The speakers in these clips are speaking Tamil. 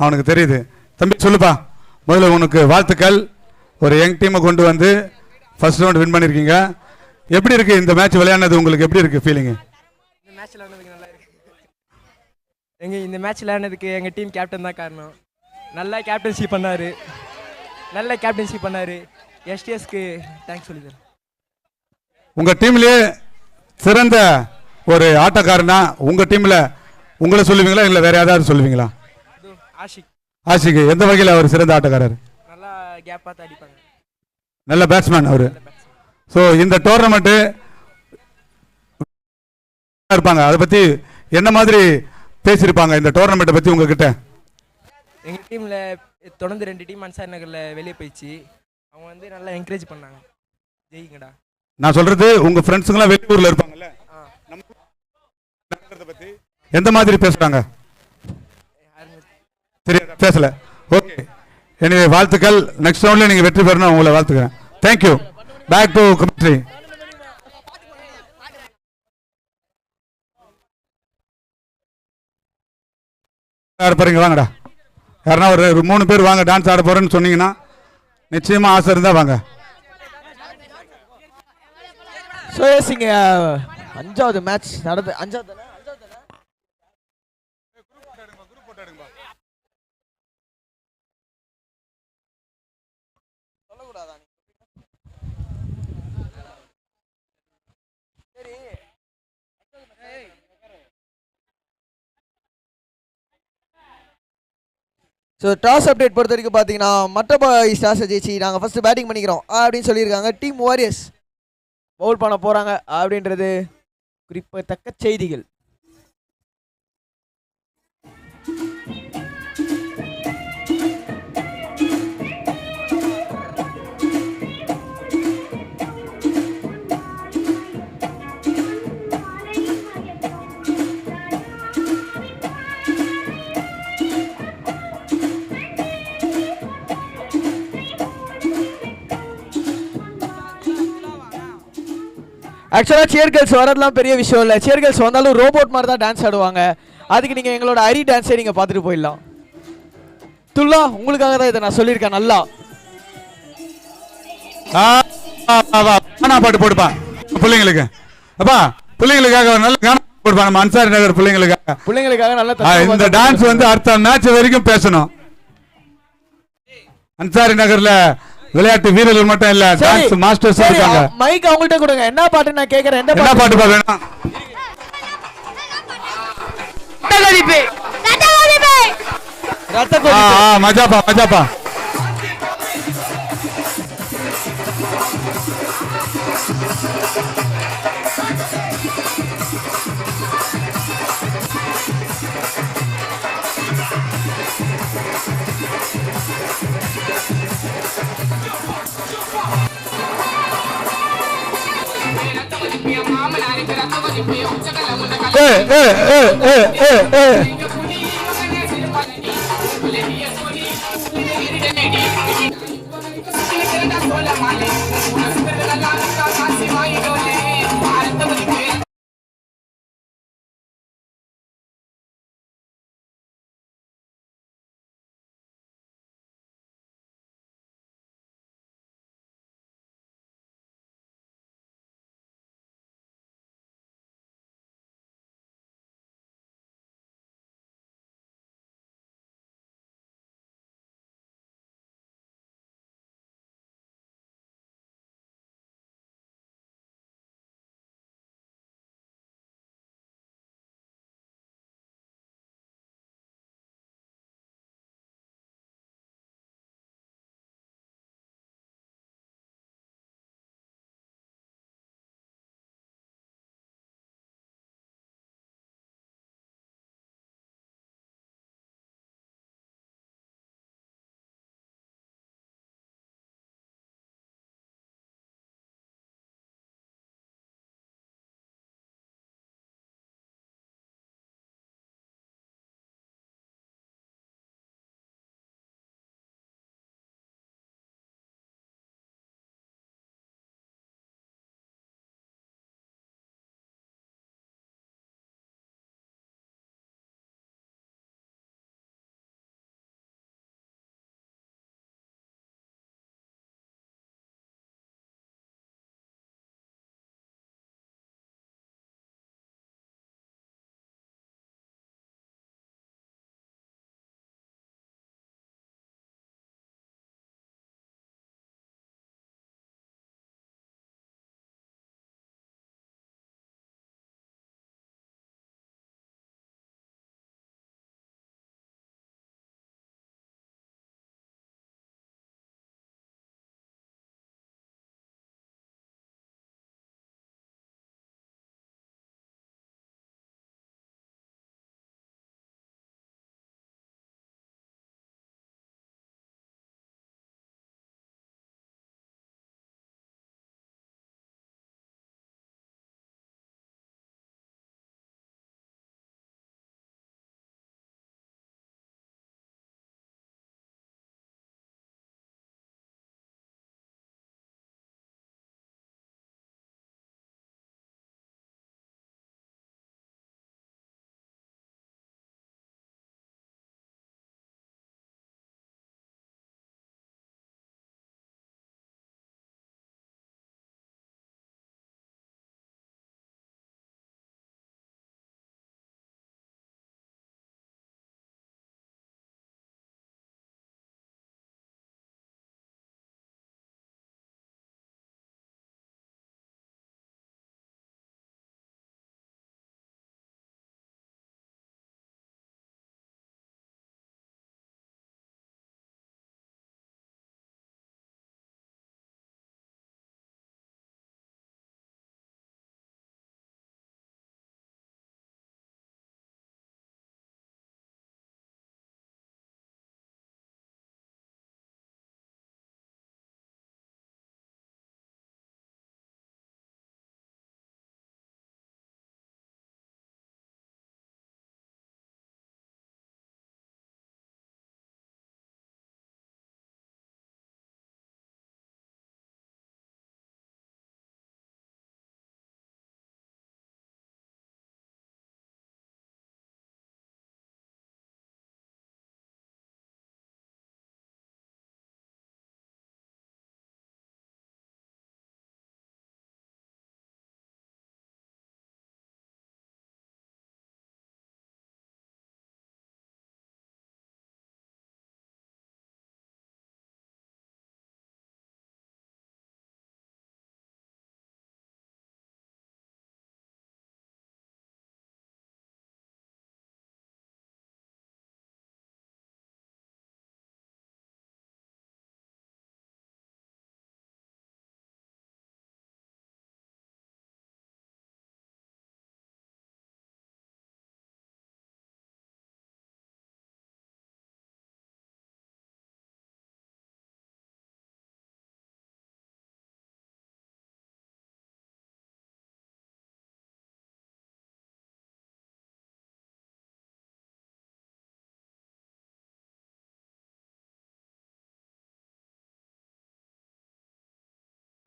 அவனுக்கு தெரியுது. தம்பி சொல்லுப்பா, முதல்ல உனக்கு வாழ்த்துக்கள். ஒரு யங் டீமை கொண்டு வந்து ஃபர்ஸ்ட் ரவுண்ட் வின் பண்ணியிருக்கீங்க. எப்படி இருக்கு இந்த மேட்ச் விளையாடுனது? உங்களுக்கு எப்படி இருக்கு ஃபீலிங்? இந்த மேட்ச் விளையாடுனதுக்கு நல்லா இருக்கு. இந்த மேட்ச் விளையாடுனதுக்கு எங்கள் டீம் கேப்டன் தான் காரணம். நல்லா கேப்டன்ஷிப் பண்ணார். எஸ்டிஎஸ்க்கு தேங்க்ஸ் சொல்லிடுறேன். உங்கள் டீம்லேயே சிறந்த ஒரு ஆட்டக்காரனா உங்கள் டீமில் உங்களை சொல்லுவீங்களா இல்லை வேற யாராவது சொல்லுவீங்களா? ஆஷிக் எந்த வகையில் அவர் சிறந்த ஆட்டக்காரர்? நல்லா கேப் பார்த்து அடிப்பாங்க. நல்ல பேட்ஸ்மேன் அவர். ஸோ இந்த டோர்னமெண்ட்டு இருப்பாங்க, அதை பற்றி என்ன மாதிரி பேசியிருப்பாங்க இந்த டோர்னமெண்ட்டை பற்றி உங்ககிட்ட? எங்கள் டீமில் தொடர்ந்து 2 டீம் அன்சாரி நகரில் வெளியே போயிடுச்சு. அவங்க வந்து நல்லா என்கரேஜ் பண்ணாங்க, ஜெயிங்கடா. நான் சொல்றது உங்க ஃப்ரெண்ட்ஸுங்களாம் வெளியூர்ல இருப்பாங்கல்ல, பத்தி எந்த மாதிரி பேசுறாங்க? தெரியாது, பேசல. ஓகே, எனவே வாழ்த்துக்கள். நெக்ஸ்ட் ரவுண்ட்ல நீங்க வெற்றி பெறணும், உங்களை வாழ்த்துக்கிறேன். தேங்க்யூ. Back to commentary. பாருங்க, வாங்கடா. யாருன்னா ஒரு 3 பேர் வாங்க, டான்ஸ் ஆட போறேன்னு சொன்னீங்கன்னா நிச்சயமா ஆசை இருந்தா வாங்க. சோயசிங்க 5வது மேட்ச் நடந்து 5வது ஸோ டாஸ் அப்டேட் பொறுத்த வரைக்கும் பார்த்தீங்கன்னா மற்ற டாஸை ஜெயிச்சு நாங்கள் ஃபர்ஸ்ட் பேட்டிங் பண்ணிக்கிறோம் அப்படின்னு சொல்லியிருக்காங்க. டீம் வாரியர்ஸ் பவுல் பண்ண போகிறாங்க அப்படின்றது குறிப்பிடத்தக்க செய்திகள். ஆக்சுவலாக சியர் கேர்ள்ஸ் வரதுலாம் பெரிய விஷயம் இல்லை. சியர் கேர்ள்ஸ் வந்தாலும் ரோபோட் மாதிரி தான் டான்ஸ் ஆடுவாங்க. அதுக்கு நீங்கள் எங்களோட அரி டான்ஸே நீங்கள் பார்த்துட்டு போயிடலாம். துல்லா, உங்களுக்காக தான் இதை நான் சொல்லியிருக்கேன். நல்லா பாட்டு போடுப்பா பிள்ளைங்களுக்கு. அப்பா பிள்ளைங்களுக்காக நல்ல கானா போடுப்பா. நம்ம அன்சாரி நகர் பிள்ளைங்களுக்காக நல்ல இந்த டான்ஸ் வந்து அடுத்த மேட்ச் வரைக்கும் பேசணும். அன்சாரி நகர்ல விளையாட்டு வீரர்கள் மட்டும் இல்ல, டான்ஸ் மாஸ்டர்ஸ் இருக்காங்க. மைக் அவங்கள்ட்ட கொடுங்க. என்ன பாட்டு நான் கேக்குறேன்? என்ன பாட்டு வேணும்? மஜாப்பா.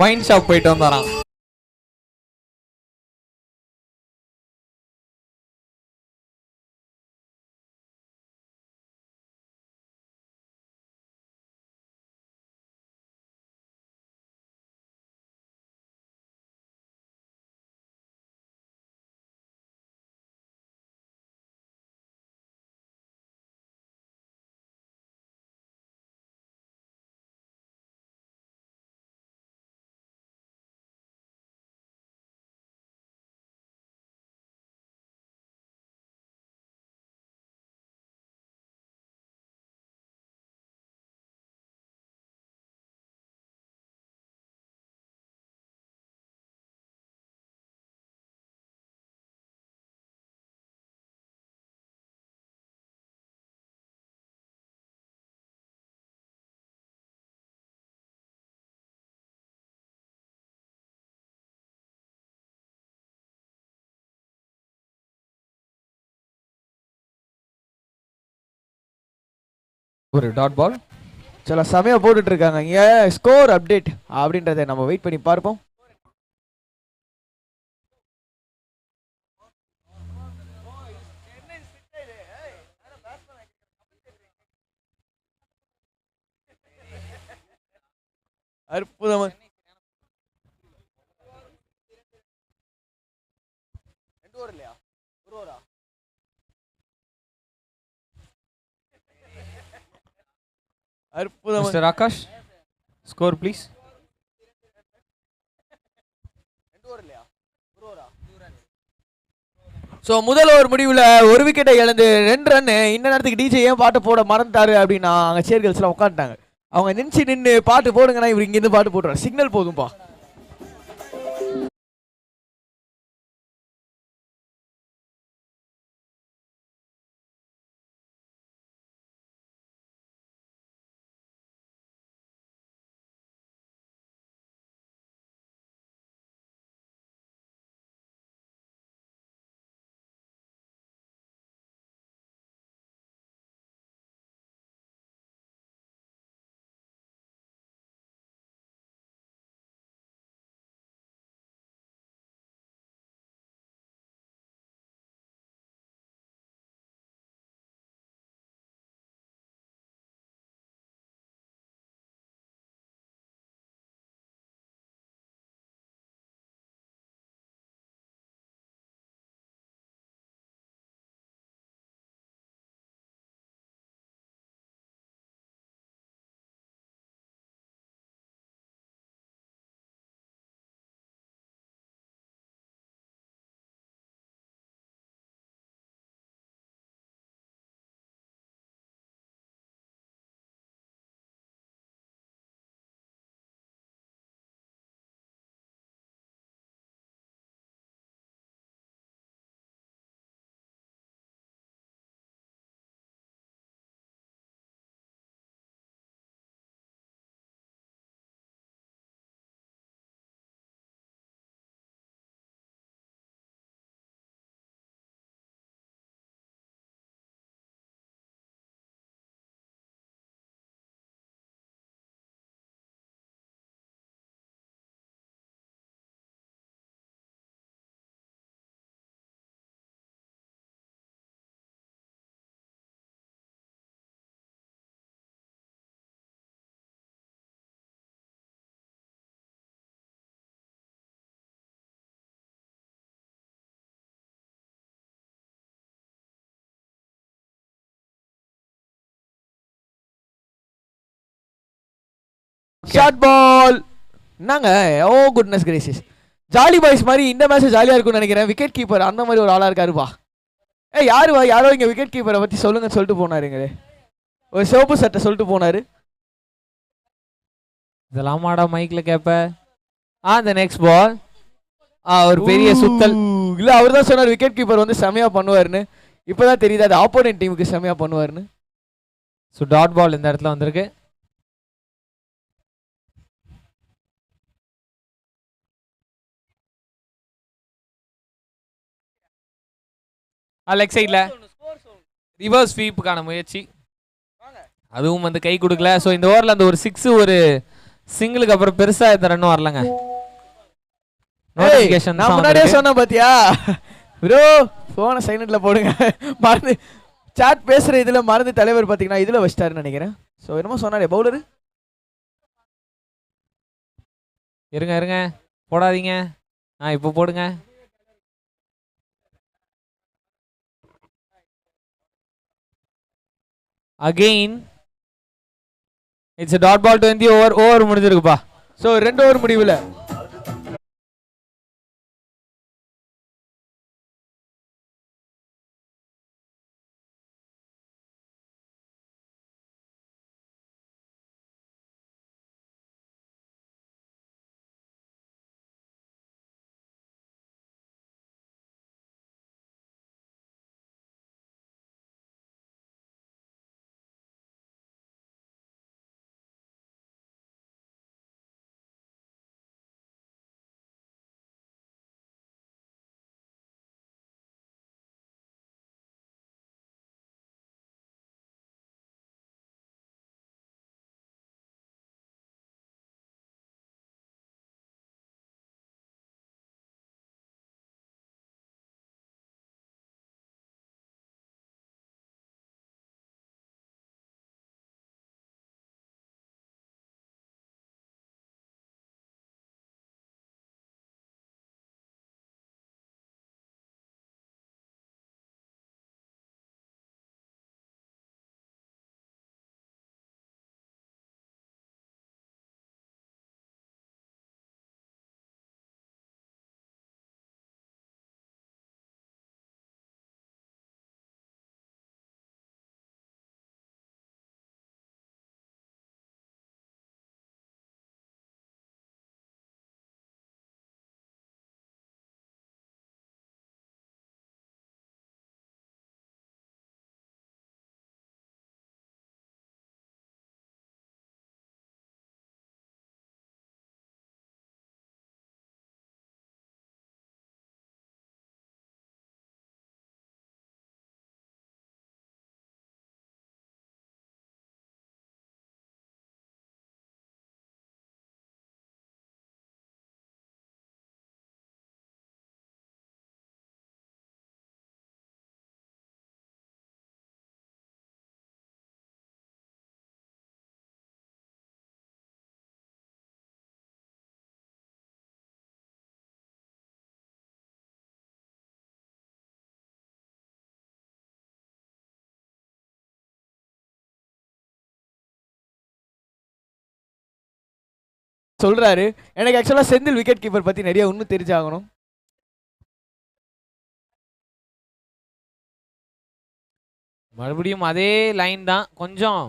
ஒயின் ஷாப் போயிட்டு வந்தாராம். ஒரு டாட் பால். சில சமயம் போட்டுட்டு இருக்காங்க இங்க ஸ்கோர் அப்டேட் அப்படின்றத நம்ம வெயிட் பண்ணி பார்ப்போம். அற்புதமா அற்புதமா. Mister Akash, score please. So முதல் ஓவர் முடிவில் ஒரு விக்கெட்டை இழந்து 2 ரன். இந்த நேரத்துக்கு டிஜே ஏன் பாட்டு போட மறந்துட்டாரு அப்படின்னா அங்கே சேர்கல்ஸ்லாம் உட்காந்துட்டாங்க. அவங்க நின்று பாட்டு போடுங்கன்னா இவர் இங்கேருந்து பாட்டு போட்டுறாரு. சிக்னல் போதும்பா. Short ball. என்னங்க, oh goodness gracious. Jolly boys மாதிரி இந்த மேட்ச் ஜாலியாக இருக்கும்னு நினைக்கிறேன். விக்கெட் கீப்பர் அந்த மாதிரி ஒரு ஆளாக இருக்காருப்பா. யாருவா யாரோ இங்கே விக்கெட் கீப்பரை பற்றி சொல்லுங்கன்னு சொல்லிட்டு போனாருங்க. ஒரு சிவப்பு சட்டை சொல்லிட்டு போனாரு. இதெல்லாம் மாடா மைக்ல கேப்ப. அந்த நெக்ஸ்ட் பால் ஒரு பெரிய சுத்தல். இல்லை, அவர் தான் சொன்னார் விக்கெட் கீப்பர் வந்து செமையா பண்ணுவாருன்னு. இப்போதான் தெரியுது அது ஆப்போனன்ட் டீமுக்கு செமையா பண்ணுவாருன்னு. ஸோ டாட் பால் இந்த இடத்துல வந்திருக்கு. லெக் சைடில் ரிவர்ஸ் ஸ்வீப்புக்கான முயற்சி, அதுவும் வந்து கை கொடுக்கல. ஸோ இந்த ஓவரில் அந்த ஒரு 6 ஒரு சிங்கிளுக்கு அப்புறம் பெருசா எந்த ரன்னும் வரலங்க. ஏய், நோட்டிபிகேஷன் நான் முன்னாடியே சொன்னேன் பாத்தியா ப்ரோ, போனை சைலண்ட்ல போடுங்க. மறந்து சாட் பேசுற இதுல மறந்து தலைவர் பாத்தீங்கன்னா இதுல வச்சிட்டாருன்னு நினைக்கிறேன். சோ என்னமோ சொன்னாரே பவுலர். இருங்க இருங்க போடாதீங்க. இப்போ போடுங்க. Again it's a dot ball to end the over. Over முடிஞ்சிருக்குப்பா. சோ 2 ஓவர் முடிவுல சொல்றாரு. எனக்கு ஆக்சுவலா செந்தில் விக்கெட் கீப்பர் பத்தி நிறைய இன்னும் தெரிஞ்சாகணும். மறுபடியும் அதே லைன் தான், கொஞ்சம்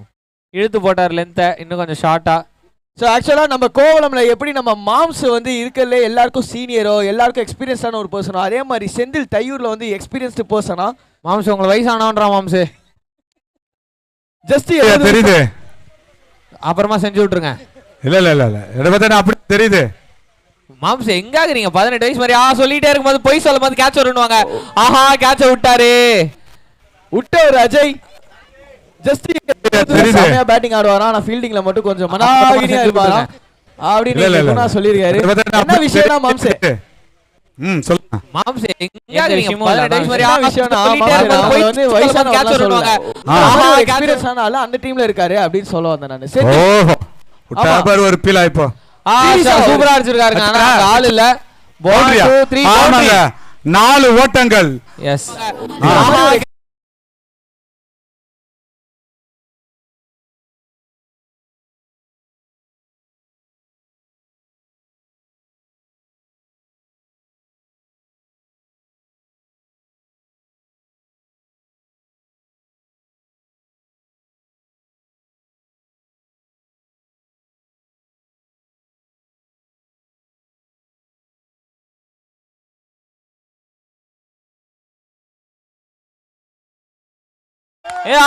இழுத்து போட்டார் லென்த்தை, இன்னும் கொஞ்சம் ஷார்ட்டா. ஸோ ஆக்சுவலாக நம்ம கோவலம்ல எப்படி நம்ம மாம்ஸ் வந்து இருக்கல எல்லாருக்கும் சீனியரோ எல்லாருக்கும் எக்ஸ்பீரியன்ஸான ஒரு பர்சனோ, அதே மாதிரி செந்தில் தையூர்ல வந்து எக்ஸ்பீரியன்ஸ்டு பர்சனா. மாம்ஸ் உங்களை வயசானவன்றா மாம்ஸ். ஜஸ்ட் தெரியுது, அப்புறமா செஞ்சு விட்டுருங்க. இல்ல இல்ல இல்ல இல்ல இதை பார்த்தா அப்படி தெரியுது. மாம்ஸ் எங்க ஆகுறீங்க? 18 வயசு மாதிரி சொல்லிட்டே இருக்கும்போது பொய் சொல்லும் போது கேட்ச் வருவாங்க. ஆஹா கேட்ச விட்டாரு. விட்டவர் அஜய். ஜஸ்ட் செமையா பேட்டிங் ஆடுவாரா, ஆனா ஃபீல்டிங்ல மட்டும் கொஞ்சம் மனாகினியா இருப்பாரா அப்படின்னு சொல்லிருக்காரு. என்ன விஷயம்னா மாம்ஸ் சொல்லுங்க. மாம்ஸ் எங்க ஆகுறீங்க? 18 வயசு மாதிரி வந்து வயசான கேட்ச் வருவாங்க. எக்ஸ்பீரியன்ஸ் ஆனால அந்த டீம்ல இருக்காரு அப்படின்னு சொல்ல வந்தேன் நான். சரி ஓஹோ உட்டாபார் ஒரு பீலா இப்போ சூப்பரா அடிச்சிருக்காருங்க. ஆனா ஆள் இல்ல. பால் 2 3 ஆமாங்க 4 ஓட்டங்கள். எஸ்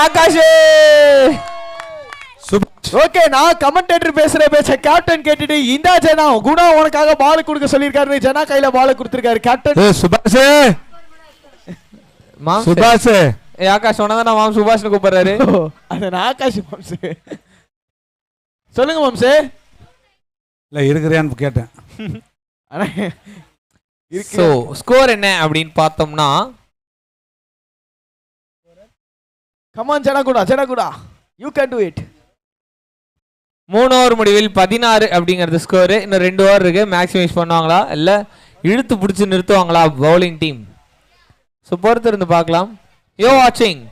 ஆகாஷ். ஓகே, நான் கமெண்டேட்டர் பேசுற பேச்ச கேப்டன் கேட்டுட்டு இந்த ஜனா குணா உனக்காக பால் கொடுக்க சொல்லிருக்காரு. ஜனா கையில பால் கொடுத்திருக்காரு கேப்டன். சுபாஷ் சுபாஷ் ஆகாஷ் சொன்னதான் மாம் சுபாஷ்னு கூப்பிடுறாரு. அது நான் ஆகாஷ் மாம்ஸ். சொல்லுங்க மாம்ஸ். இல்லை இருக்கிறியான்னு கேட்டேன். ஆனா ஸோ ஸ்கோர் என்ன அப்படின்னு பார்த்தோம்னா கமான் ஜனகுடா you can do it. 3 over முடிவில் 16 அப்படிங்கிறது ஸ்கோரு. இன்னும் 2 ஓவர் இருக்கு. மேக்ஸிமைஸ் பண்ணுவாங்களா இல்லை இழுத்து பிடிச்சி நிறுத்துவாங்களா பவுலிங் டீம்? ஸோ பொறுத்து இருந்து பார்க்கலாம். யோ வாட்சிங்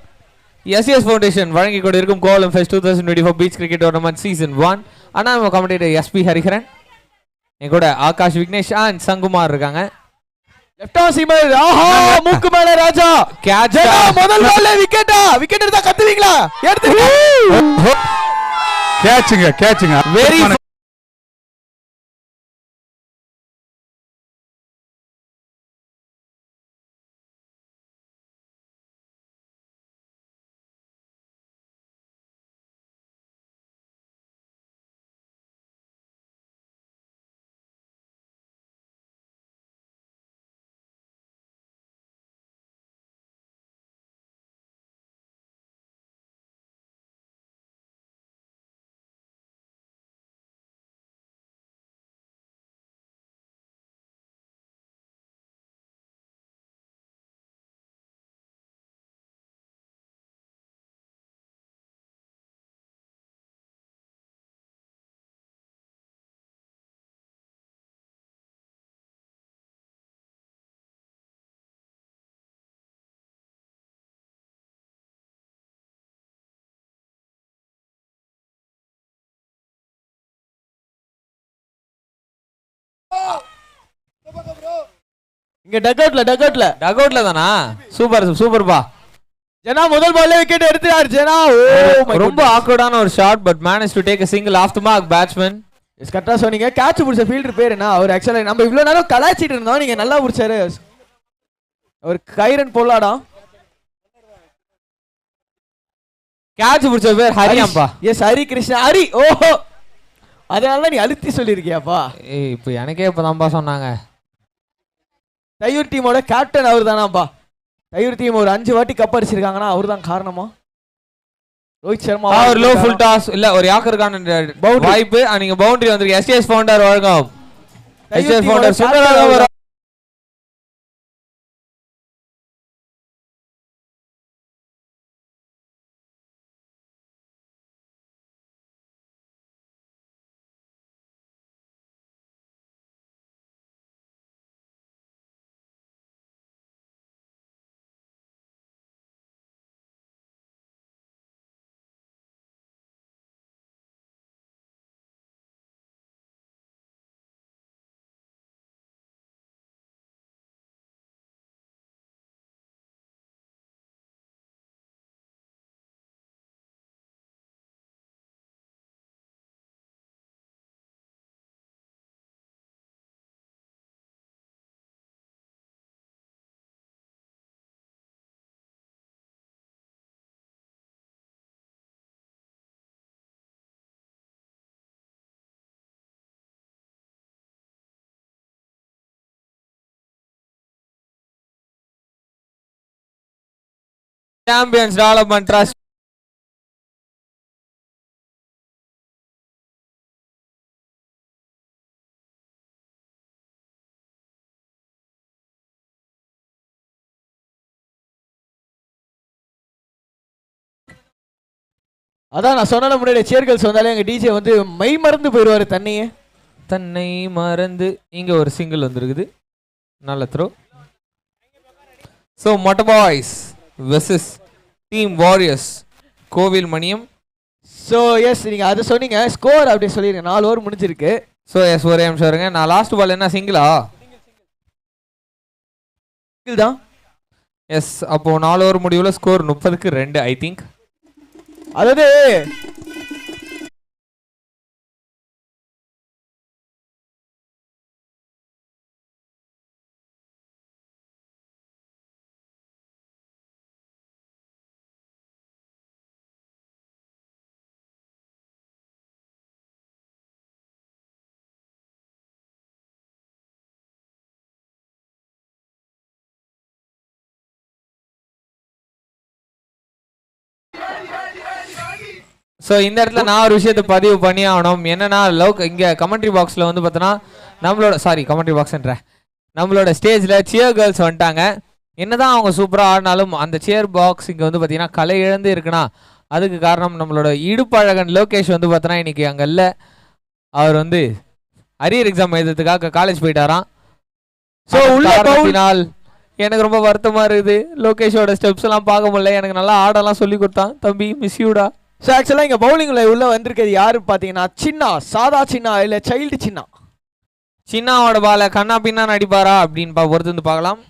எஸ்எஸ் ஃபவுண்டேஷன் வழங்கி கொண்டிருக்கும் Kolam fest 2024 beach cricket tournament season 1. ஆனால் நம்ம கமெண்டேட்டர் எஸ்பி ஹரிஹரன், என் கூட ஆகாஷ் விக்னேஷ் அண்ட் சங்குமார் இருக்காங்க. Left on seamer. ஆஹா மூக்கு மேல ராஜா கேட்ச் முதல் பால்ல விக்கெட் எடுத்தா கத்துவீங்களா? எடுத்து கேட்சுங்க வெரி இங்க டக் அவுட்ல தானா? சூப்பர்ப்பா. ஜனா முதல் பால்ல விக்கெட் எடுத்தார் ஜனா. ரொம்ப ஆக்வர்டான ஒரு shot but manage to take a single off the mark batsman. Yes கரெக்டா சொன்னீங்க. கேட்ச் பிடிச்ச ஃபீல்டர் பேர் என்ன? அவர் ஆக்சுவலா நம்ம இவ்வளவு நேரம் கலாய்ச்சிட்டு இருந்தோம், நீங்க நல்லா பிடிச்சாரு. அவர் கைரன் பொல்லாடா. கேட்ச் பிடிச்ச பேர் ஹரியாம்பா. எஸ் ஹரி கிருஷ்ணா ஹரி. ஓஹோ அதனால நீ அழுத்தி சொல்லியிருக்கியாப்பா? ஏய் இப்போ எனக்கே இப்பதான்ப்பா சொன்னாங்க. தையூர் டீமோட கேப்டன் அவர் தானாப்பா. தையூர் டீம் ஒரு 5 வாட்டி கப் அடிச்சிருக்காங்கன்னா அவர் தான் காரணமா? ரோஹித் சர்மா ஒரு லோ ஃபுல் டாஸ் இல்ல ஒரு யாக்கருக்கான வாய்ப்பு. நீங்க பவுண்டரி வந்திருக்கு. எஸ்எஸ் ஃபவுண்டர் வழங்கும். எஸ்எஸ் ஃபவுண்டர் சூப்பரான ஒரு சாம்பியன்ஸ் டெவலப்மெண்ட் ட்ரஸ்ட் அதான் நான் சொன்ன முன்னாடி சேர்கல்ஸ் வந்தாலே எங்க டிஜே வந்து மை மறந்து போயிடுவாரு. தன்னை மறந்து இங்க ஒரு சிங்கிள் வந்திருக்குது. நல்ல த்ரோ. ஸோ மொட்டை பாய்ஸ் வெர்சஸ் டீம் வாரியர்ஸ் கோவில் மணியம். ஸோ எஸ் நீங்கள் அதை சொன்னீங்க. ஸ்கோர் அப்படி சொல்லிடுங்க. 4 ஓவர் முடிஞ்சிருக்கு. ஸோ எஸ் ஒரே நிமிஷம் வருங்க. நான் லாஸ்ட் பால் என்ன சிங்கிளா? சிங்கிள் தான். எஸ் அப்போ 4 ஓவர் முடிவில் ஸ்கோர் 30க்கு 2 ஐ திங்க். அதாவது ஸோ இந்த இடத்துல நான் ஒரு விஷயத்தை பதிவு பண்ணி ஆகணும். என்னன்னா இங்கே கமெண்ட்ரி பாக்ஸில் வந்து பார்த்தோன்னா கமெண்ட்ரி பாக்ஸ்ன்ற நம்மளோட ஸ்டேஜில் சியர் கேர்ள்ஸ் வந்துட்டாங்க. என்னதான் அவங்க சூப்பராக ஆடினாலும் அந்த சியர் பாக்ஸ் இங்கே வந்து பார்த்தீங்கன்னா கலை இழந்து இருக்குன்னா அதுக்கு காரணம் நம்மளோட இடுப்பழகன் லோகேஷ் வந்து பார்த்தோன்னா இன்னைக்கு அங்கே இல்லை. அவர் வந்து அரியர் எக்ஸாம் எழுதுறதுக்காக காலேஜ் போயிட்டாராம். ஸோ உள்ளனால் எனக்கு ரொம்ப வருத்தமாக இருக்குது. லோகேஷோட ஸ்டெப்ஸ் எல்லாம் பார்க்க முடியல. எனக்கு நல்லா ஆடெல்லாம் சொல்லி கொடுத்தான். தம்பி மிஸ்யூடா. ஸோ ஆக்சுவலாக இங்கே பவுலிங்கில் உள்ள வந்திருக்கிறது யாரு பார்த்தீங்கன்னா சின்னா, சாதா சின்னா இல்லை சைல்டு சின்னா. சின்னாவோட பால கண்ணா பின்னா அடிப்பாரா அப்படின்னு பொறுத்து வந்து பார்க்கலாம்.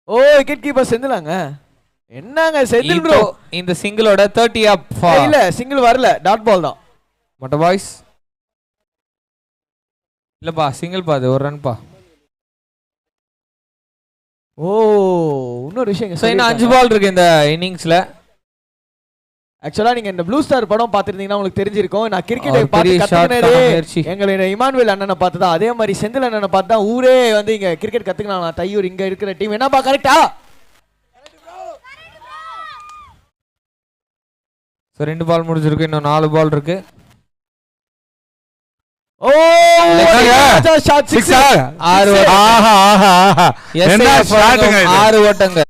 ஓ விக்கெட் கீப்பர் செந்திலாங்க. என்னங்க செந்தில் ப்ரோ இந்த சிங்கிளோட 30 அப். இல்ல சிங்கிள் வரல, டாட் பால் தான். மொட்டை பாய்ஸ் இல்லப்பா, சிங்கிள் பா, அது ஒரு ரன் பா. ஓ இன்னொரு விஷயம் இன்னும் 5 பால் இருக்கு இந்த இன்னிங்ஸ்ல. ஆக்சுவலா நீங்க இந்த ப்ளூ ஸ்டார் படம் பார்த்திருந்தீங்கன்னா உங்களுக்கு தெரிஞ்சிருக்கும். நான் கிரிக்கெட் பெரிய பார்த்து shot கத்துக்கினதே எங்களுடைய இமானுவேல் அண்ணனை பார்த்து தான். அதே மாதிரி செந்தில் அண்ணனை பார்த்து தான் ஊரே வந்து இங்க கிரிக்கெட் கத்துக்கலாம். தையூர் இங்க இருக்கிற டீம் என்னப்பா கரெக்டா? ஸோ 2 பால் முடிஞ்சிருக்கு, இன்னும் 4 பால் இருக்கு. ஓ ஷாட் 6. 6 ஆஹா ஆஹா ஆஹா என்ன ஷாட்டுங்க இது. 6 ஓட்டங்க.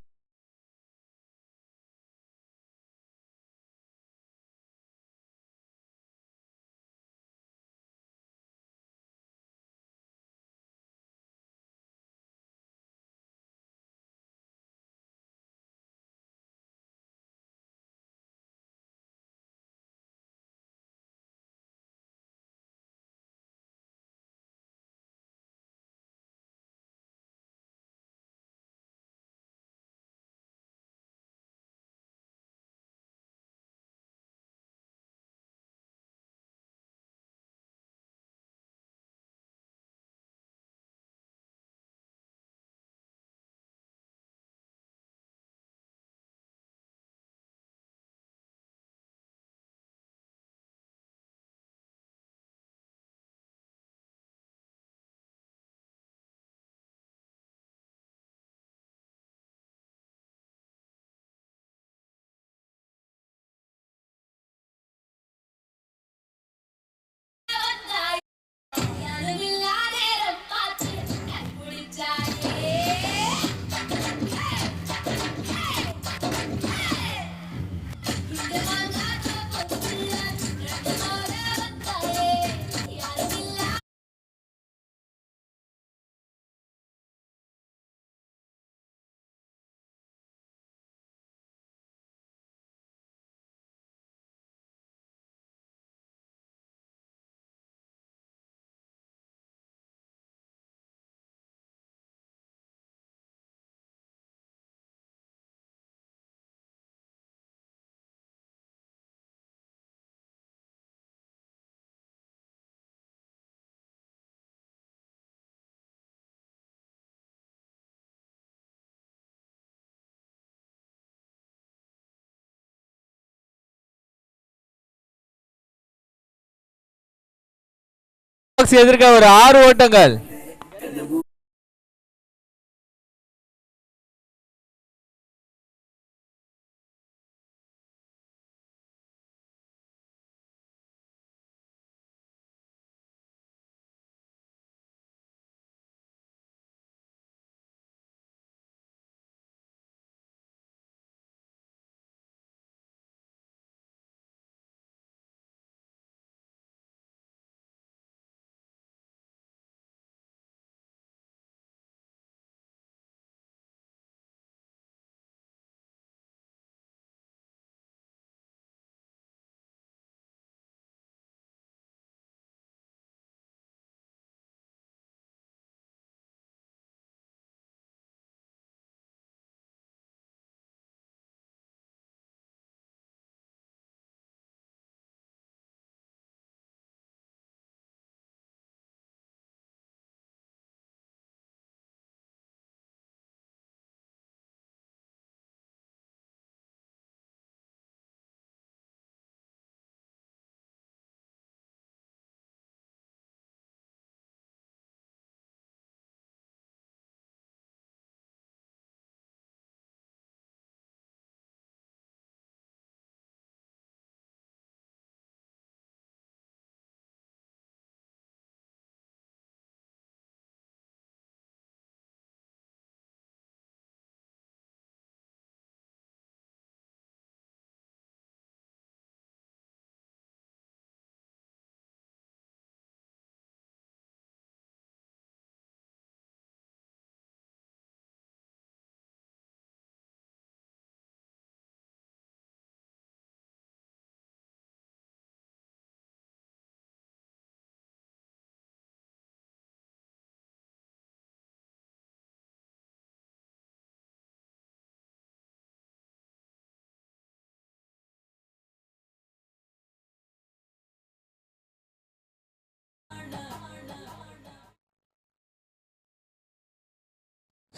எதிர்க்க ஒரு 6 ஓட்டங்கள்.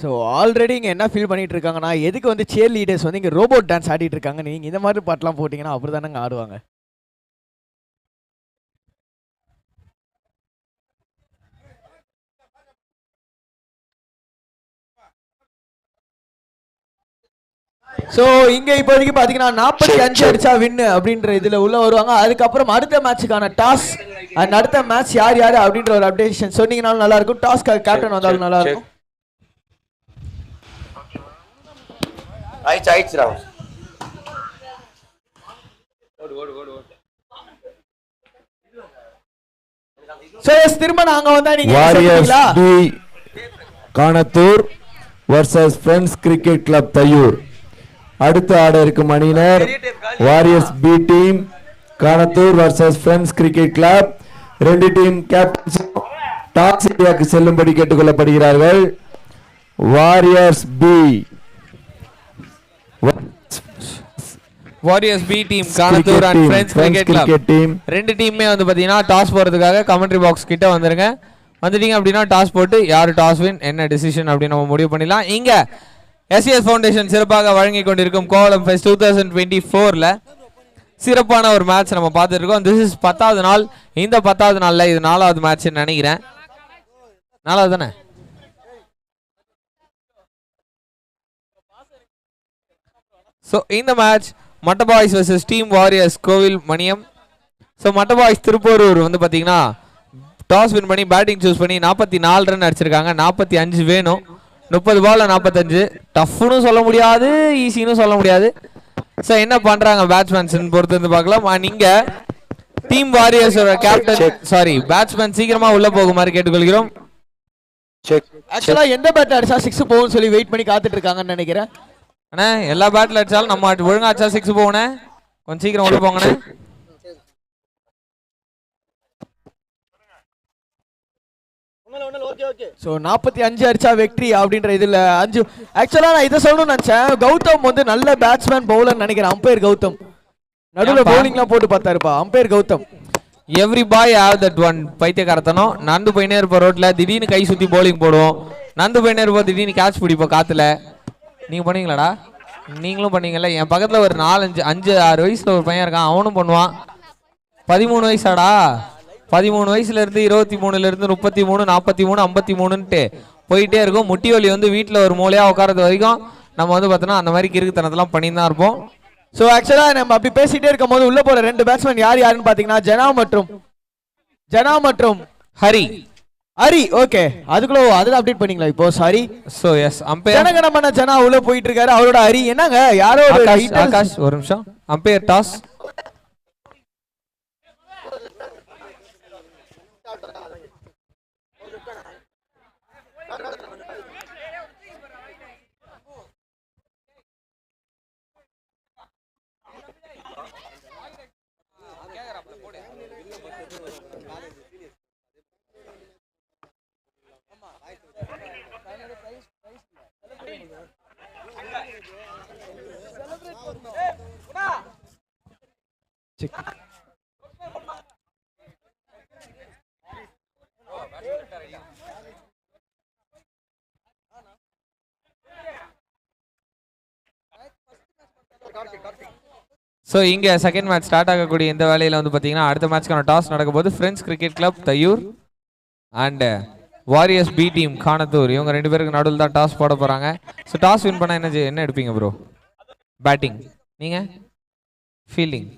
ஸோ ஆல்ரெடி இங்கே என்ன ஃபீல் பண்ணிட்டு இருக்காங்கன்னா எதுக்கு வந்து சேர் லீடர்ஸ் வந்து இங்கே ரோபோட் டான்ஸ் ஆடிட்டு இருக்காங்க, நீங்கள் இந்த மாதிரி பாட்டெலாம் போட்டிங்கன்னா அப்படி தானேங்க ஆடுவாங்க. ஸோ இங்கே இப்போதைக்கு பார்த்தீங்கன்னா 45 அடிச்சா வின்னு அப்படின்ற இதில் உள்ள வருவாங்க. அதுக்கப்புறம் அடுத்த மேட்சுக்கான டாஸ் அண்ட் அடுத்த மேட்ச் யார் யார் அப்படின்ற ஒரு அப்டேஷன் சொன்னீங்கனாலும் நல்லா இருக்கும். டாஸ்க்கு கேப்டன் வந்தாலும் நல்லா இருக்கும். ஸோ திரும்ப நாங்க வந்தா நீங்க warriors B Kanathur versus friends cricket club Thaiyur. அடுத்து ஆட இருக்கும் அணியினர் warriors B team Kanathur versus friends cricket club. ரெண்டு டீம் கேப்டன்ஸ் டாஸ் ஏரியாவுக்கு செல்லும்படி கேட்டுக்கொள்ளப்படுகிறார்கள். Warriors B warriors B team Kanathur and friends cricket team ரெண்டு டீமுமே வந்து பாத்தீங்கன்னா டாஸ் போறதுக்காக கமெண்ட்ரி பாக்ஸ் கிட்ட வந்துருங்க. வந்துட்டீங்க அப்படின்னா டாஸ் போட்டு யார் டாஸ் வின் என்ன டிசிஷன் அப்படின்னு நம்ம முடிவு பண்ணிடலாம். இங்க எஸ்எஸ் ஃபவுண்டேஷன் சிறப்பாக வழங்கி கொண்டிருக்கும் கோவளம் ஃபெஸ்ட் 2024ல சிறப்பான ஒரு மேட்ச் நம்ம பார்த்துட்டு இருக்கோம். திஸ் இஸ் 10வது நாள். இந்த 10வது நாள்ல இது 4வது மேட்ச் நினைக்கிறேன். 4வது தானே? ஸோ இந்த மேட்ச் மட்ட பாய்ஸ் வர்சஸ் டீம் வாரியர்ஸ் கோவில் மணியம். ஸோ மட்ட பாய்ஸ் திருப்பூரூர் வந்து பார்த்தீங்கன்னா டாஸ் வின் பண்ணி பேட்டிங் சூஸ் பண்ணி 44 ரன் அடிச்சிருக்காங்க. 45 வேணும். 30 பால்ல 45. டஃப்னு சொல்ல முடியாது, ஈஸின்னு சொல்ல முடியாது. ஸோ என்ன பண்றாங்க பேட்ஸ்மேன்ஸ் பொறுத்து வந்து பார்க்கலாம். நீங்க டீம் வாரியர்ஸோட கேப்டன் பேட்ஸ்மேன் சீக்கிரமா உள்ள போகுமாறு கேட்டுக்கொள்கிறோம். ஆக்சுவலா எந்த பேட் அடிச்சா 6 போகும்னு சொல்லி வெயிட் பண்ணி காத்துட்டு இருக்காங்கன்னு நினைக்கிறேன். அண்ணா எல்லா பேட்டில் அடிச்சாலும் நம்ம ஒழுங்கா அடிச்சா 6 போகணே. கொஞ்சம் சீக்கிரம் உள்ள போங்கண்ணே. ஸோ 45 அடிச்சா வெற்றி அப்படின்ற இதுல 5. ஆக்சுவலா நான் இதை சொல்லணும்னு நினைச்சேன். கௌதம் வந்து நல்ல பேட்ஸ்மேன் பவுலர் நினைக்கிறேன். அம்பையர் கௌதம் நடுவில் பவுலிங்லாம் போட்டு பார்த்தாருப்பா umpire Gautham. Every boy have that one பைத்தியக்காரத்தனம். நந்து போயினே இருப்போம் ரோட்ல, திடீர்னு கை சுத்தி போலிங் போடுவோம். நந்து போயினே இருப்போம், திடீர்னு கேட்ச் பிடிப்போம் காத்துல. நீங்க பண்ணீங்களாடா? நீங்களும் பண்ணீங்கல்ல. என் பக்கத்துல ஒரு 4-5-6 வயசுல ஒரு பையன் இருக்கான், அவனும் பண்ணுவான். 13 வயசாடா? 13 வயசுல இருந்து 23ல இருந்து 33 43 53ன்ட்டு போயிட்டே இருக்கும். முட்டி வலி வந்து வீட்டுல ஒரு மூலையா உட்காரது வரைக்கும் நம்ம வந்து பார்த்தோன்னா அந்த மாதிரி கிறுக்குத்தனத்தெல்லாம் பண்ணி தான் இருப்போம். ஸோ ஆக்சுவலா நம்ம அப்படி பேசிட்டே இருக்கும் போது உள்ள போற 2 பேட்ஸ்மேன் யார் யாருன்னு பாத்தீங்கன்னா ஜனா மற்றும் ஹரி. ஓகே, அதுக்குள்ள அதுல அப்டேட் பண்ணீங்களா இப்போ? சாரி. சோ எஸ் அம்பையர் ஜனகணமன ஜனா உள்ள போயிட்டு இருக்காரு. அவரோட ஹரி என்னங்க யாரோ ஆகாஷ் ஒரு நிமிஷம். Umpire toss. ஸோ இங்கே செகண்ட் மேட்ச் ஸ்டார்ட் ஆகக்கூடிய இந்த வேலையில் வந்து பார்த்தீங்கன்னா அடுத்த மேட்ச்க்கான டாஸ் நடக்கும் போது friends cricket club Thaiyur and warriors B team Kanathur இவங்க 2 பேருக்கு நடுவில் தான் டாஸ் போட போகிறாங்க. ஸோ டாஸ் வின் பண்ணால் என்ன எடுப்பீங்க ப்ரோ? பேட்டிங். நீங்கள் ஃபீல்டிங்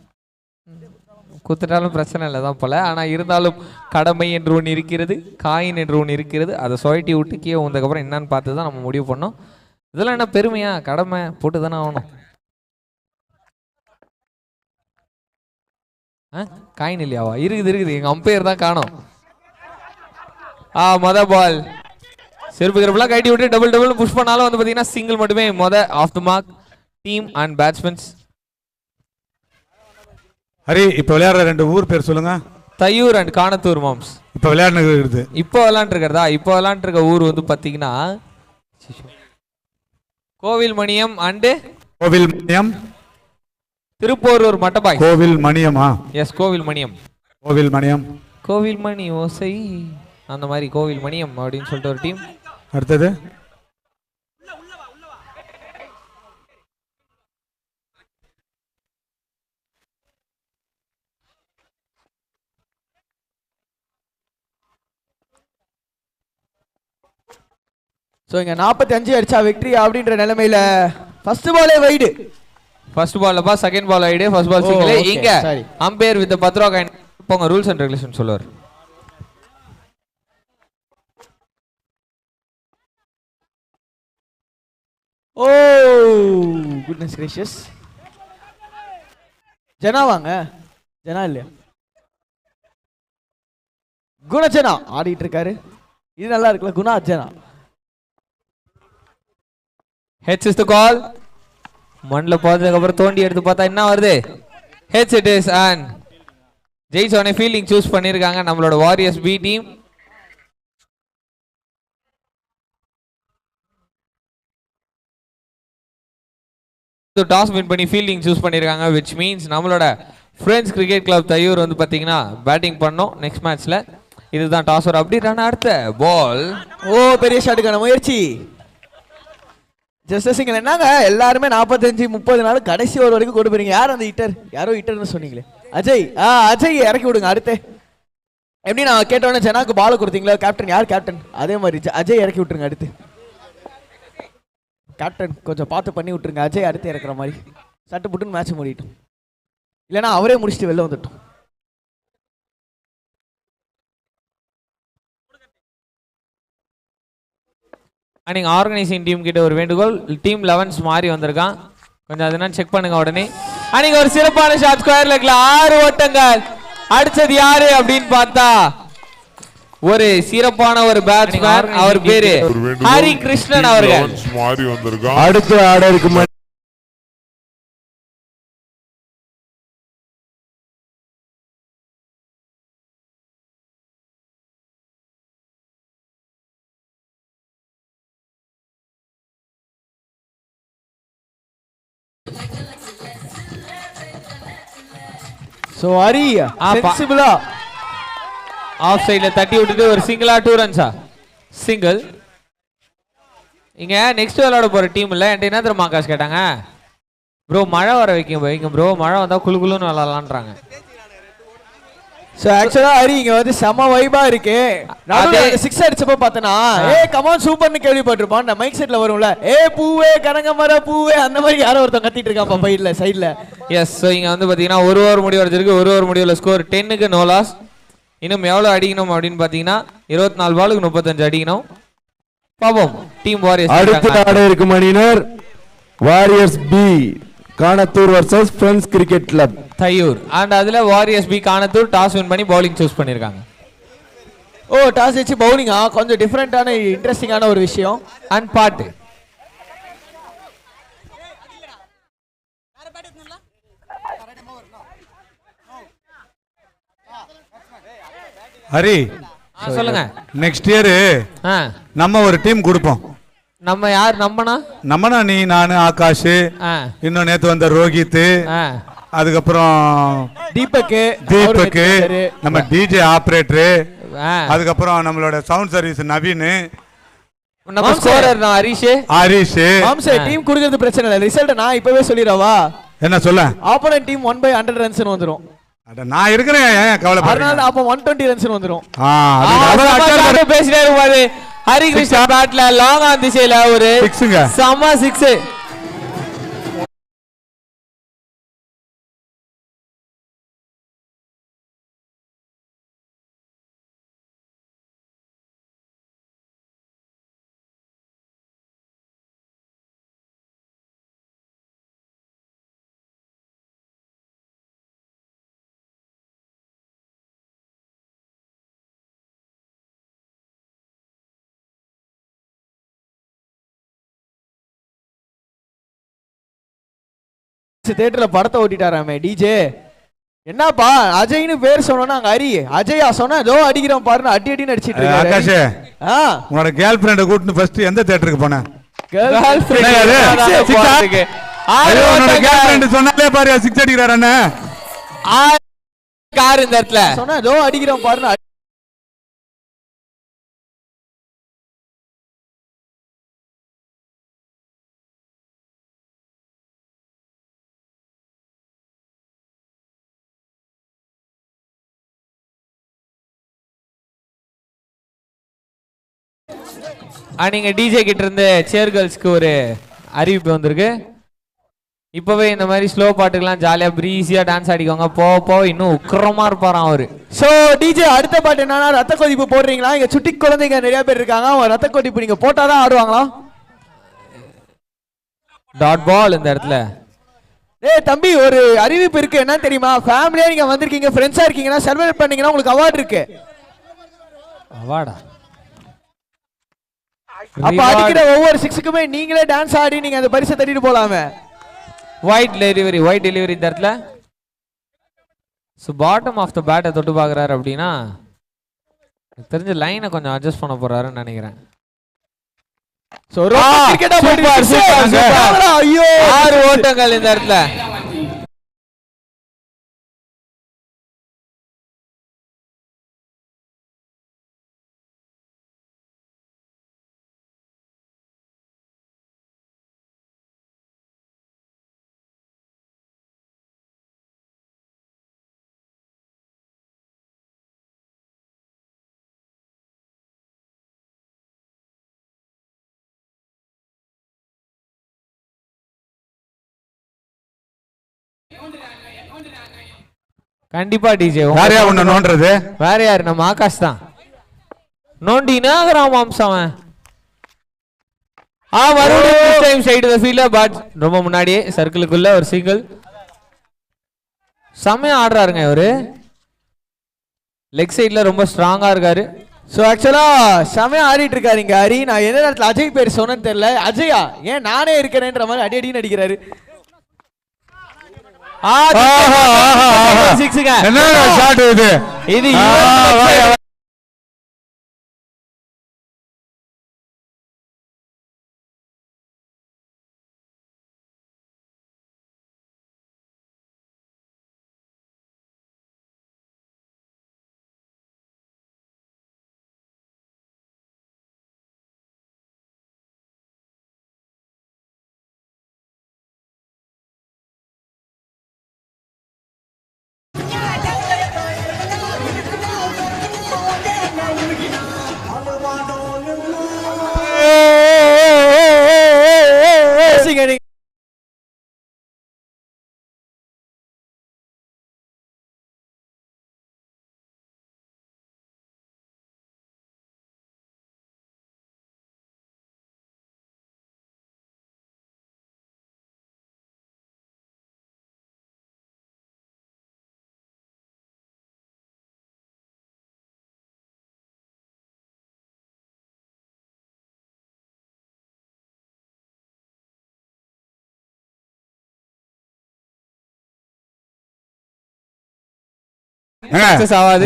குத்துட்டாலும் பிரச்சனை இல்லை தான் போல. ஆனால் இருந்தாலும் கடமை என்று ஒன்று இருக்கிறது, காயின் என்று ஒன்று இருக்கிறது. அதை சொயட்டி விட்டு கீழே வந்ததுக்கப்புறம் என்னன்னு பார்த்து தான் நம்ம முடிவு பண்ணோம். இதெல்லாம் என்ன பெருமையா? கடமை போட்டு தானே ஆகணும். காயின் இல்லையாவா? இருக்குது. எங்க அம்பையர் தான் காணோம். மொத பால் செருப்பு கிருப்பெல்லாம் கட்டி விட்டு டபுள் புஷ் பண்ணாலும் வந்து பார்த்தீங்கன்னா சிங்கிள் மட்டுமே. Off the mark team and batsmen. Hari இப்போ விளையாடுற 2 ஊர் பேர் சொல்லுங்க. தையூர் அண்ட் கானத்தூர் மாம்ஸ். இப்போ விளையாடுறது இப்போ விளையாண்டுருக்க ஊர் வந்து பார்த்தீங்கன்னா கோவில் மணியம் அண்டு கோவில் மணியம் திருப்பூரூர் மட்டபாய். கோவில் மணியமா? எஸ் கோவில் மணியம். கோவில் மணி ஓசை அந்த மாதிரி கோவில் மணியம் அப்படின்னு சொல்லிட்டு ஒரு டீம். அடுத்தது ஸோ இங்க 45 அடிச்சா வெற்றி அப்படின்ற நிலைமையில ஃபர்ஸ்ட் பாலே வைடு. ஃபர்ஸ்ட் பால்ல second ball idea first ball single. okay, இங்க sorry. அம்பையர் வித் 10 ரூபா காயின் போங்க, ரூல்ஸ் அண்ட் ரெகுலேஷன் சொல்லுவார். ஓ குட்னஸ் கிரேஷியஸ். ஜனா வாங்க. ஜனா இல்லையா? குணஜனா ஆடிட்டு இருக்காரு. இது நல்லா இருக்குல்ல, Guna Jana. Heads is the call. மண்ல போறதுக்கு அப்புறம் தோண்டி எடுத்து பார்த்தா என்ன வருது? Heads it is. அண்ட் ஜெய்சோனே ஃபீல்டிங் சூஸ் பண்ணிருக்காங்க நம்மளோட warriors B team. Toss win பண்ணி ஃபீல்டிங் சூஸ் பண்ணிருக்காங்க, which means நம்மளோட ஃப்ரெண்ட்ஸ் கிரிக்கெட் கிளப் தையூர் வந்து பாத்தீங்கன்னா பேட்டிங் பண்ணோம் நெக்ஸ்ட் மேட்ச்ல. இதுதான் டாஸ் ஒரு அப்படி ரன். அடுத்த பால். ஓ பெரிய ஷாட்டுக்கான முயற்சி. Just single. என்னங்க எல்லாருமே 45 30 நாள் கடைசி ஓவர் வரைக்கும் கொண்டு போறீங்க. யார் அந்த ஹிட்டர்? யாரோ ஹிட்டர்னு சொன்னீங்களே, அஜய். அஜய் இறக்கி விடுங்க. அடுத்து எப்படி நான் கேட்டோன்னே ஜனாக்கு பால் கொடுத்தீங்களா? கேப்டன் யார் கேப்டன்? அதே மாதிரி அஜய் இறக்கி விட்டுருங்க. அடுத்து கேப்டன் கொஞ்சம் பார்த்து பண்ணி விட்டுருங்க. அஜய் அடுத்து இறக்குற மாதிரி சட்டு புட்டுன்னு மேட்ச் முடியட்டும், இல்லைன்னா அவரே முடிச்சுட்டு வெளில வந்துட்டோம். நீங்க ஆர்கனைசிங் டீம் கிட்ட ஒரு வேண்டுகோள், டீம் 11 மாறி வந்திருக்கான், கொஞ்சம் அதெல்லாம் செக் பண்ணுங்க உடனே. அன்னைக்கு ஒரு சிறப்பான ஷாட் ஸ்கொயர் லெக்ல 6 ஓட்டங்கள் அடிச்சது யாரு அப்படின்னு பார்த்தா ஒரு சிறப்பான ஒரு பேட்ஸ்மேன், அவர் பேரு ஹரி கிருஷ்ணன் அவர்கள். அடுத்த ஆர்டருக்கு சோ ஹரி சென்சிபிளா ஆஃப் சைடுல தட்டி விட்டுட்டு ஒரு சிங்கிளா 2 ரன்ஸா சிங்கிள். இங்க நெக்ஸ்ட் விளையாட போற டீம் இல்ல என்கிட்ட என்ன தெரியுமா ஆகாஷ் கேட்டாங்க, ப்ரோ மழை வர வைங்க ப்ரோ, மழை வந்தா குளு குளுன்னு விளையாடலான்றாங்க. சோ ஆக்சுவலா ஹரி இங்க வந்து செம வைபா இருக்கு. நான் 6 அடிச்சப்ப பார்த்தனா கமான் சூப்பர்னு கேள்விப்பட்டிருப்பான். அந்த மைக் செட்ல வரும்ல, பூவே கனகமர பூவே அந்த மாதிரி யாரோ ஒருத்தன் கத்திட்டு இருக்கான் பைட்ல சைடுல. எஸ். சோ இங்க வந்து பாத்தீங்கன்னா ஒரு ஓவர் முடிவு வரைக்கும், ஒரு ஓவர் முடிவுல ஸ்கோர் 10க்கு நோ லாஸ். இன்னும் எவ்வளவு அடிக்கணும் அப்படின்னு பாத்தீங்கன்னா 24 பாலுக்கு 35 அடிக்கணும். பாப்போம் டீம் வாரியர்ஸ். அடுத்த ஆட இருக்கும் அணியினர் warriors B Kanathur versus friends cricket club Thaiyur. And அதுல warriors B Kanathur toss win பண்ணி பவுலிங் சூஸ் பண்ணிருக்காங்க. ஓ டாஸ் வச்சு பவுலிங்கா, கொஞ்சம் டிஃபரெண்டான இன்ட்ரெஸ்டிங்கான ஒரு விஷயம். அண்ட் பாட்டு ஹரி சொல்லுங்க. நெக்ஸ்ட் இயர் நம்ம ஒரு டீம் கொடுப்போம். நம்ம யார் நம்மனா நீ, நானு, ஆகாஷ், இன்னும் நேத்து வந்த ரோஹித், அதுக்கப்புறம் தீபக், நம்ம டிஜே ஆபரேட்டர், அதுக்கப்புறம் நம்மளோட சவுண்ட் சர்வீஸ் நவீன், நம்ம ஸ்கோரர் ஹரிஷ். மாம்சே டீம் குடுக்கிறது பிரச்சனை இல்ல, ரிசல்ட் நான் இப்பவே சொல்லிரவா? என்ன சொல்ல? ஆப்போனன்ட் டீம் 1/100 ரன்ஸ் வந்துரும். அட நான் இருக்கிறேன், ஏன் கவலைப்படுறீங்க? அதனால அப்ப 120 ரன்ஸ் வந்துரும். அது பேசிட்டே இருப்பாரு ஹரி கிருஷ்ணா. பேட்ல லாங் ஆன் திசையில ஒரு செம 6. தியேட்டர்ல படத்தை ஓட்டிட்டாராமே டிஜே. என்னப்பா அஜய்னு பேர் சொன்னா அங்க ஹரி அஜயா சொன்னா ஏதோ அடிக்கிறோம் பாருன்னு அடின்னு அடிச்சிட்டு இருக்காரு. ஆகாஷ், உன்னோட கேர்ள் ஃப்ரெண்ட கூட்டிட்டு ஃபர்ஸ்ட் எந்த தியேட்டருக்கு போன? கேர்ள் ஃப்ரெண்ட் சொன்னாலே பாரு 6 அடிக்கிறாரு அண்ணா. கார் இந்த இடத்துல சொன்னா ஏதோ அடிக்கிறோம் பாருன்னு. நீங்க டிஜே கிட்ட இருந்து சேர் கேர்ள்ஸ்க்கு ஒரு அறிவிப்பு வந்திருக்கு. இப்பவே இந்த மாதிரி ஸ்லோ பாட்டுக்கெல்லாம் ஜாலியா பிரீஸியா டான்ஸ் ஆடிக்கோங்க. போ இன்னும் உக்கிரமா இருப்பாராம் அவரு. ஸோ டிஜே அடுத்த பாட்டு என்னன்னா ரத்த கொதிப்பு போடுறீங்களா? இங்க சுட்டி குழந்தைங்க நிறைய பேர் இருக்காங்க. அவங்க ரத்த கொதிப்பு நீங்க போட்டாதான் ஆடுவாங்களா? டாட் பால் இந்த இடத்துல. ஏய் தம்பி, ஒரு அறிவிப்பு இருக்கு. என்ன தெரியுமா? ஃபேமிலியா நீங்க வந்திருக்கீங்க, ஃப்ரெண்ட்ஸா இருக்கீங்கன்னா செலிப்ரேட் பண்ணீங்கன்னா உங்களுக்கு அவார்ட் இருக்கு. அவார்டா? அப்ப அடிக்கிற ஒவ்வொரு சிக்ஸுக்குமே நீங்களே டான்ஸ் ஆடி நீங்க அந்த பரிசை தட்டிட்டு போலாமே. ஒயிட் டெலிவரி இந்த இடத்துல. ஸோ பாட்டம் ஆஃப் த பேட்டை தொட்டு பார்க்குறாரு அப்படின்னா தெரிஞ்ச லைனை கொஞ்சம் அட்ஜஸ்ட் பண்ண போறாருன்னு நினைக்கிறேன். ஐயோ 6 ஓட்டங்கள் இந்த இடத்துல. கண்டிப்பா டிஜே யாரையா உன்ன நோண்டுறது? வேற யாரு? நம்ம ஆகாஷ் தான். நோண்டினாகிறான் மாம்சம். மறுபடியும் time side the field but ரொம்ப முன்னாடியே சர்க்கிளுக்குள்ள ஒரு சிங்கிள். செமையா ஆடுறாருங்க இவரு. லெக் சைடுல ரொம்ப ஸ்ட்ராங்கா இருக்காரு. ஸோ ஆக்சுவலா செமையா ஆடிட்டு இருக்காரு இங்க ஹரி. நான் எந்த நேரத்தில் அஜய் பேர் சொன்னேன்னு தெரியல. அஜயா ஏன் நானே இருக்கிறேன்ற மாதிரி அடி அடின்னு அடிக்கிறாரு. என்ன ஷாட் இது? இது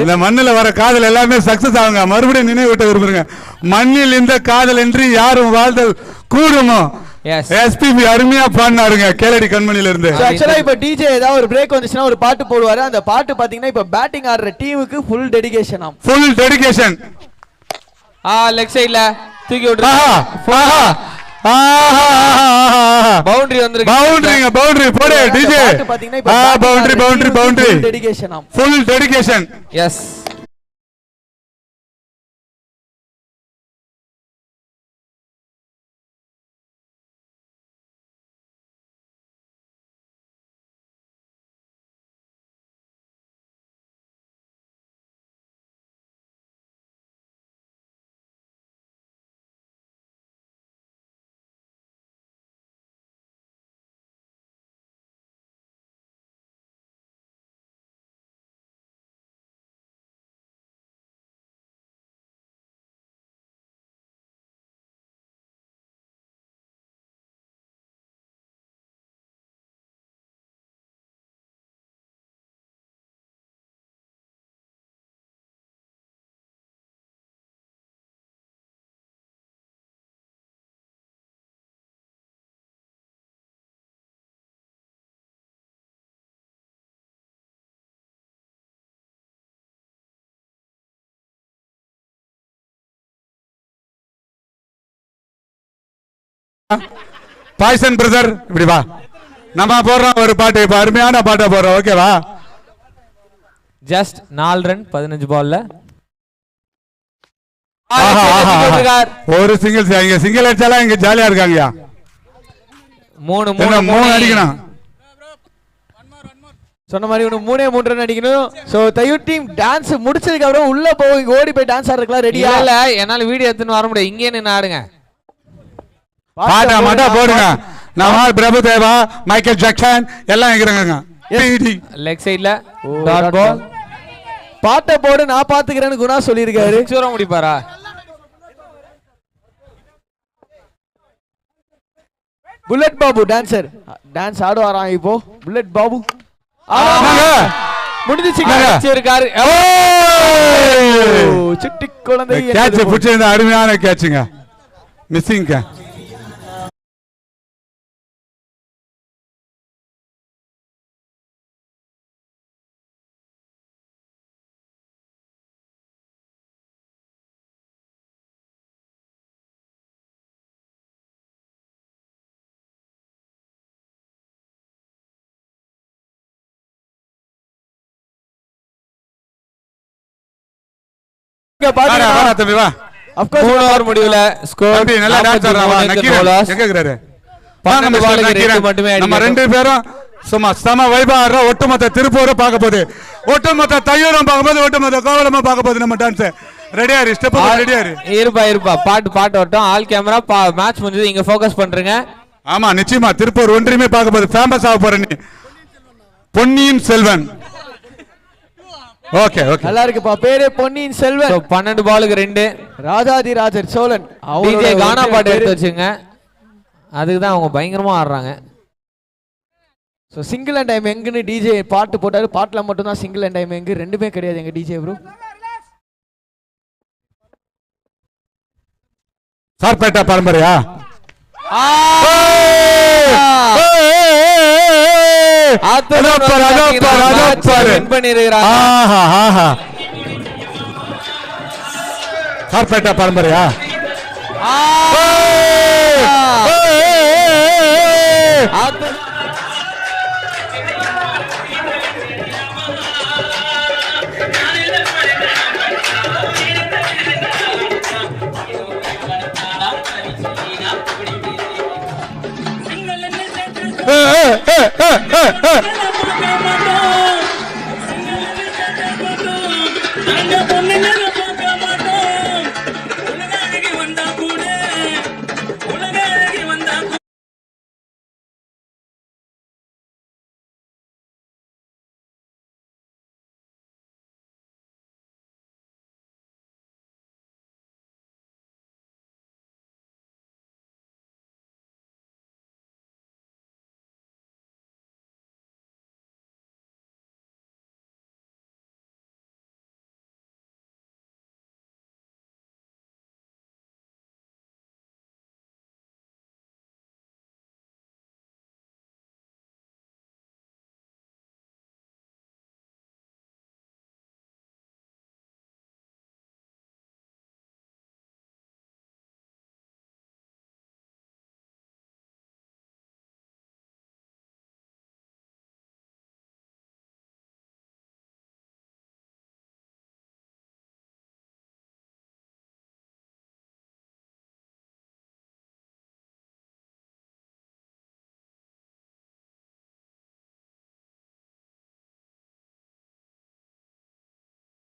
இந்த மண்ணில் வர காதல் எல்லாமே சக்சஸ் ஆகுங்க. மறுபடியும் நினைவூட்ட விரும்புறேங்க. மண்ணில் இந்த காதல் என்று யாரும் வாழ்தல் கூடுமோ. எஸ்பிபி அருமையா பாடினாருங்க கேளடி கண்மணில இருந்து. ஆக்சுவலா இப்ப டிஜே ஏதாவது ஒரு பிரேக் வந்துச்சுன்னா ஒரு பாட்டு போடுவாரு. அந்த பாட்டு பாத்தீங்கன்னா இப்ப பேட்டிங் ஆடுற டீமுக்கு full dedication. Full dedication. Leg சைடுல தூக்கி விட்டு பவுண்டரி வந்திருக்கு. பவுண்டரிங்க, பவுண்டரி போடு DJ. Boundary boundary boundary dedication. Full dedication. Yes. Poison brother இப்படி வா. நம்ம போடுறோம் ஒரு பாட்டு. இப்ப அருமையான பாட்டை போடுறோம். ஓகேவா? ஜஸ்ட் 4 ரன் 15 பால்ல. ஆஹா, ஆஹா, ஆஹா. போட்டிருக்கார். ஒரு சிங்கிள்ஸ் இங்க சிங்கிள் அடிச்சாலும் இங்க ஜாலியா இருக்காங்கயா. மூணு என்ன மூணு 3 அடிக்கணும். சொன்ன மாதிரி இன்னும் 3 ரன் அடிக்கணும். ஸோ தையூர் டீம் டான்ஸ் முடிச்சதுக்கு அப்புறம் உள்ள போய் ஓடி போய் டான்ஸ் ஆடுறதுக்குலாம் ரெடியா இல்ல என்னால வீடியோ எடுத்துன்னு வர முடியாது, இங்கே நின்று ஆடுங்க. பாட்டா மட்டும் போடுங்க. நம்ம பிரபு தேவா, மைக்கேல் ஜாக்சன் எல்லாம் இருக்கிறாங்க. லெக் சைடுல டாட் பால். பாட்டை போடு நான் பாத்துக்கிறேன்னு குணா சொல்லியிருக்காரு. சூரம் முடிப்பாரா? புல்லட் பாபு டான்சர் டான்ஸ் ஆடுவாராம் இப்போ. புல்லட் பாபு முடிஞ்சிச்சு. இருக்காரு. சுட்டி குழந்தை கேட்ச் பிடிச்சிருந்த அருமையான கேட்சுங்க. மிஸ்ஸிங். தம்பி வா. மூணு ஓவர் முடிவுல ஸ்கோர் தம்பி நல்லா டான்ஸ் ஆடுறான். நக்கீரன் எங்க இருக்கிறாரு? பன்னெண்டு பாலுக்கு 2 மட்டுமே நம்ம அடிக்கணும். 2 பேரும் சும்மா சம வைபா ஆடுற. ஒட்டுமொத்த திருப்பூரும் பார்க்க போகுது, ஒட்டுமொத்த தையூரும் பார்க்க போகுது, ஒட்டுமொத்த கோவலமா பார்க்க போகுது. நம்ம டான்ஸ் ரெடியா இரு, ஸ்டெப் ரெடியா இரு. இருப்பா பாட்டு வரட்டும். ஆல் கேமரா மேட்ச் முடிஞ்சது, இங்க ஃபோக்கஸ் பண்றீங்க. ஆமா நிச்சயமா திருப்பூர் ஒன்றியுமே பார்க்க போகுது. ஃபேமஸ் ஆக போற நீ பொன்னியின் செல்வன். ஓகே ஓகே நல்லா இருக்குப்பா. பேரு பொன்னியின் செல்வன். 12 பாலுக்கு 2. ராஜாதி ராஜர் சோழன். டிஜே கானா பாட்டு எடுத்து வச்சுங்க, அதுக்கு தான் அவங்க பயங்கரமா ஆடுறாங்க. ஸோ சிங்கிள் அண்ட் டைம் எங்குன்னு டிஜே பாட்டு போட்டாரு. பாட்டில் மட்டும் தான் சிங்கிள் அண்ட் டைம் எங்கு, ரெண்டுமே கிடையாது எங்க டிஜே ப்ரோ. சார்பேட்டா பரம்பரையா? சார்பேட்டா பரம்பரையா? பொண்ணு